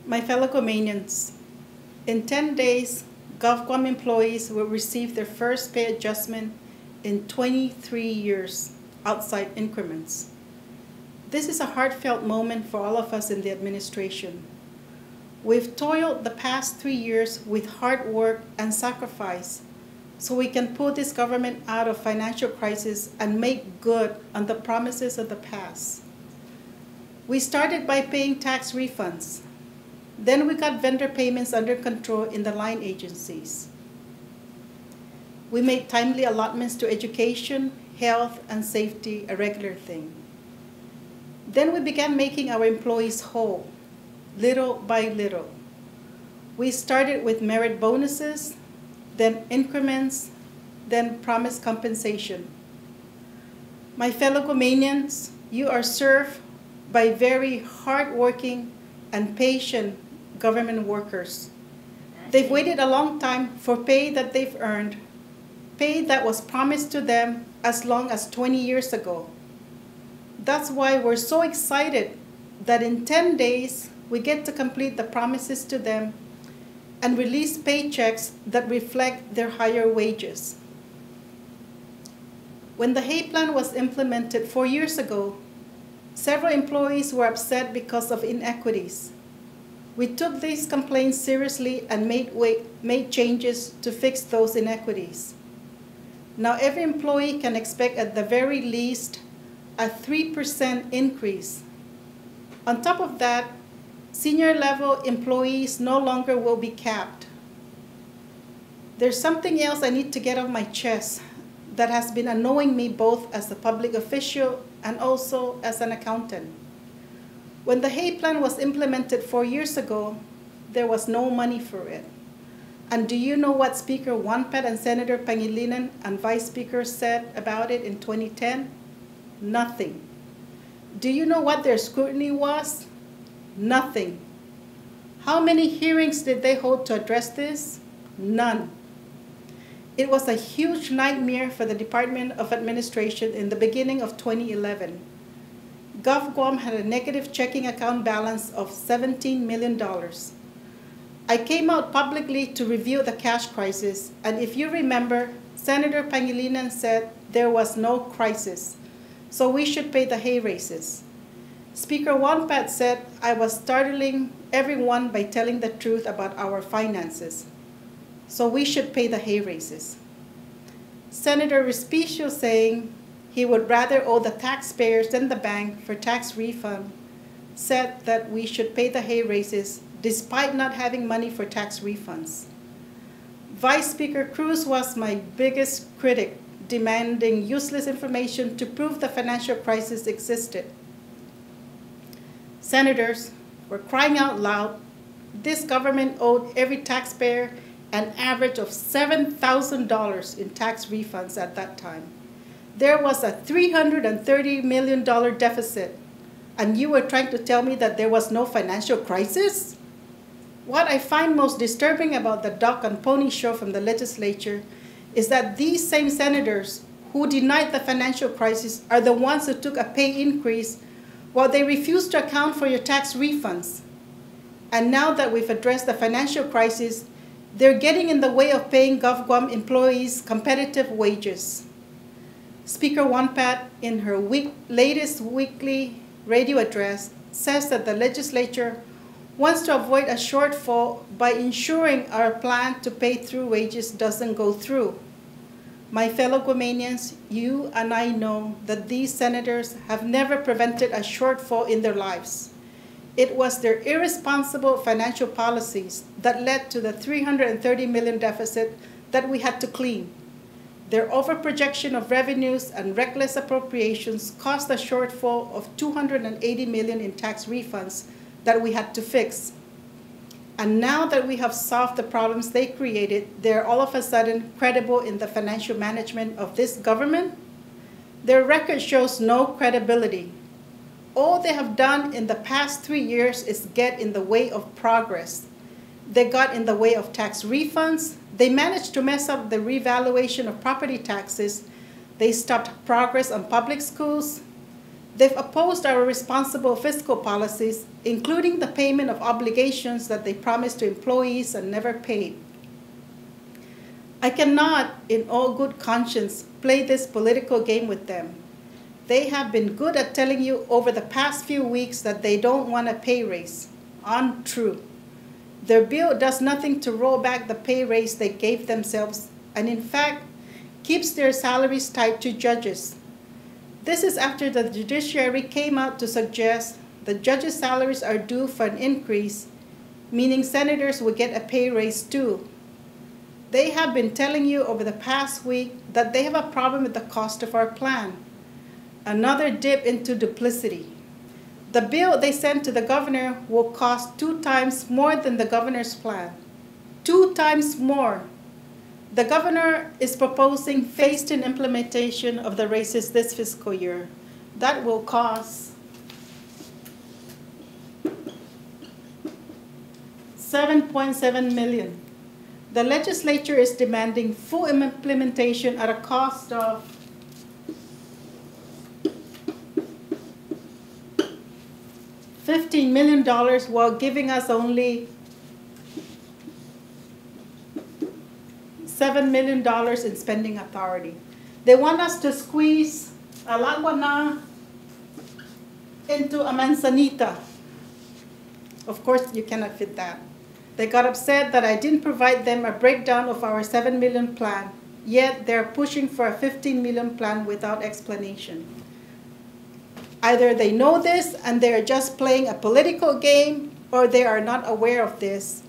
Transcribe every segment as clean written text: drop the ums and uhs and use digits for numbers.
My fellow Guamanians, in 10 days, GovGuam employees will receive their first pay adjustment in 23 years, outside increments. This is a heartfelt moment for all of us in the administration. We've toiled the past 3 years with hard work and sacrifice so we can pull this government out of financial crisis and make good on the promises of the past. We started by paying tax refunds. Then we got vendor payments under control in the line agencies. We made timely allotments to education, health, and safety a regular thing. Then we began making our employees whole, little by little. We started with merit bonuses, then increments, then promised compensation. My fellow Guamanians, you are served by very hardworking and patient government workers. They've waited a long time for pay that they've earned, pay that was promised to them as long as 20 years ago. That's why we're so excited that in 10 days, we get to complete the promises to them and release paychecks that reflect their higher wages. When the HAY plan was implemented 4 years ago, several employees were upset because of inequities. We took these complaints seriously and made changes to fix those inequities. Now every employee can expect at the very least a 3% increase. On top of that, senior level employees no longer will be capped. There's something else I need to get off my chest that has been annoying me both as a public official and also as an accountant. When the HAY plan was implemented 4 years ago, there was no money for it. And do you know what Speaker Juan-Pat and Senator Pangilinan and Vice Speaker said about it in 2010? Nothing. Do you know what their scrutiny was? Nothing. How many hearings did they hold to address this? None. It was a huge nightmare for the Department of Administration in the beginning of 2011. GovGuam had a negative checking account balance of $17 million. I came out publicly to review the cash crisis, and if you remember, Senator Pangilinan said there was no crisis, so we should pay the HAY raises. Speaker Juan-Pat said I was startling everyone by telling the truth about our finances, so we should pay the HAY raises. Senator Respicio saying he would rather owe the taxpayers than the bank for tax refund said that we should pay the HAY raises despite not having money for tax refunds. Vice Speaker Cruz was my biggest critic, demanding useless information to prove the financial crisis existed. Senators were crying out loud. This government owed every taxpayer an average of $7,000 in tax refunds at that time. There was a $330 million deficit, and you were trying to tell me that there was no financial crisis? What I find most disturbing about the duck and pony show from the legislature is that these same senators who denied the financial crisis are the ones who took a pay increase while they refused to account for your tax refunds. And now that we've addressed the financial crisis, they're getting in the way of paying GovGuam employees competitive wages. Speaker Juan-Pat, in her latest weekly radio address, says that the legislature wants to avoid a shortfall by ensuring our plan to pay through wages doesn't go through. My fellow Guamanians, you and I know that these senators have never prevented a shortfall in their lives. It was their irresponsible financial policies that led to the $330 million deficit that we had to clean. Their overprojection of revenues and reckless appropriations caused a shortfall of $280 million in tax refunds that we had to fix. And now that we have solved the problems they created, they're all of a sudden credible in the financial management of this government? Their record shows no credibility. All they have done in the past 3 years is get in the way of progress. They got in the way of tax refunds. They managed to mess up the revaluation of property taxes. They stopped progress on public schools. They've opposed our responsible fiscal policies, including the payment of obligations that they promised to employees and never paid. I cannot, in all good conscience, play this political game with them. They have been good at telling you over the past few weeks that they don't want a pay raise. Untrue. Their bill does nothing to roll back the pay raise they gave themselves, and in fact, keeps their salaries tied to judges. This is after the judiciary came out to suggest the judges' salaries are due for an increase, meaning senators will get a pay raise too. They have been telling you over the past week that they have a problem with the cost of our plan. Another dip into duplicity. The bill they sent to the governor will cost 2 times more than the governor's plan. 2 times more. The governor is proposing phased-in implementation of the raises this fiscal year. That will cost $7.7 million. The legislature is demanding full implementation at a cost of $15 million while giving us only $7 million in spending authority. They want us to squeeze a Laguna into a Manzanita. Of course, you cannot fit that. They got upset that I didn't provide them a breakdown of our $7 million plan, yet they're pushing for a $15 million plan without explanation. Either they know this and they're just playing a political game, or they are not aware of this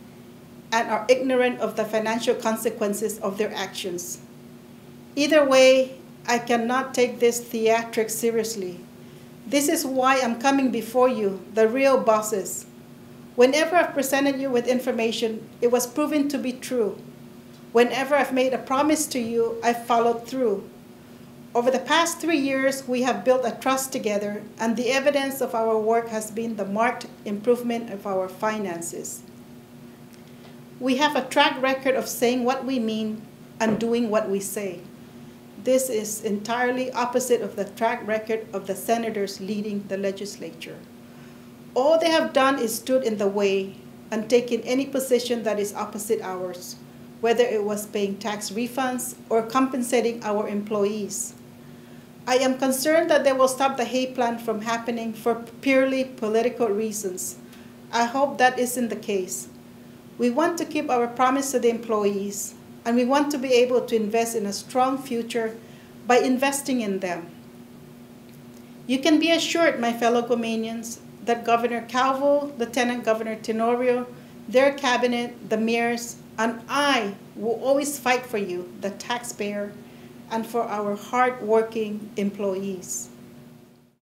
and are ignorant of the financial consequences of their actions. Either way, I cannot take this theatrics seriously. This is why I'm coming before you, the real bosses. Whenever I've presented you with information, it was proven to be true. Whenever I've made a promise to you, I've followed through. Over the past 3 years, we have built a trust together, and the evidence of our work has been the marked improvement of our finances. We have a track record of saying what we mean and doing what we say. This is entirely opposite of the track record of the senators leading the legislature. All they have done is stood in the way and taken any position that is opposite ours, whether it was paying tax refunds or compensating our employees. I am concerned that they will stop the Hay Plan from happening for purely political reasons. I hope that isn't the case. We want to keep our promise to the employees, and we want to be able to invest in a strong future by investing in them. You can be assured, my fellow Guamanians, that Governor Calvo, Lieutenant Governor Tenorio, their cabinet, the mayors, and I will always fight for you, the taxpayer, and for our hard-working employees.